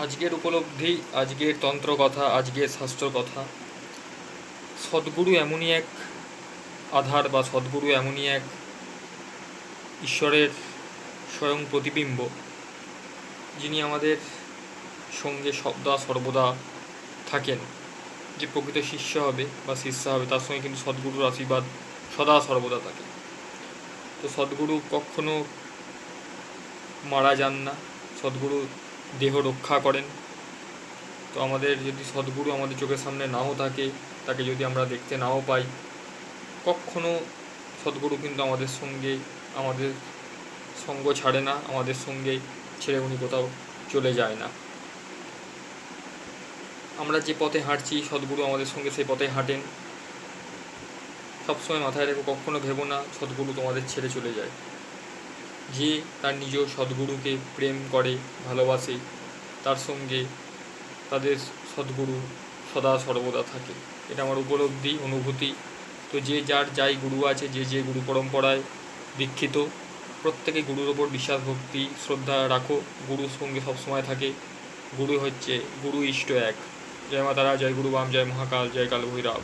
আজকের উপলব্ধি, আজকের তন্ত্র কথা, আজকের শাস্ত্র কথা, সদ্গুরু এমনই এক আধার বা সদ্গুরু এমনই এক ঈশ্বরের স্বয়ং প্রতিবিম্ব, যিনি আমাদের সঙ্গে সদা সর্বদা থাকেন। যে প্রকৃত শিষ্য হবে বা শিষ্যা হবে তার সঙ্গে কিন্তু সদ্গুরুর আশীর্বাদ সদা সর্বদা থাকে। তো সদ্গুরু কখনো মারা যান না, সদ্গুরু দেহ রক্ষা করেন। তো আমাদের যদি সদ্গুরু আমাদের চোখের সামনে নাও থাকে, তাকে যদি আমরা দেখতে নাও পাই, কখনো সদ্গুরু কিন্তু আমাদের সঙ্গ ছাড়ে না, আমাদের সঙ্গে ছেড়ে উনি কোথাও চলে যায় না। আমরা যে পথে হাঁটছি সদ্গুরু আমাদের সঙ্গে সেই পথে হাঁটেন। সবসময় মাথায় রেখো, কখনো ভেবো না সদ্গুরু তোমাদের ছেড়ে চলে যায়। যে তার নিজ সদ্গুরুকে প্রেম করে, ভালোবাসে, তার সঙ্গে তাদের সদ্গুরু সদা সর্বদা থাকে। এটা আমার উপলব্ধি, অনুভূতি। তো যে যার যাই গুরু আছে, যে যে গুরু পরম্পরায় দীক্ষিত, প্রত্যেকে গুরুর ওপর বিশ্বাস, ভক্তি, শ্রদ্ধা রাখো। গুরুর সঙ্গে সবসময় থাকে। গুরু ইষ্ট এক। জয় মা তারা, জয় গুরু বাম, জয় মহাকাল, জয় কাল ভৈরব।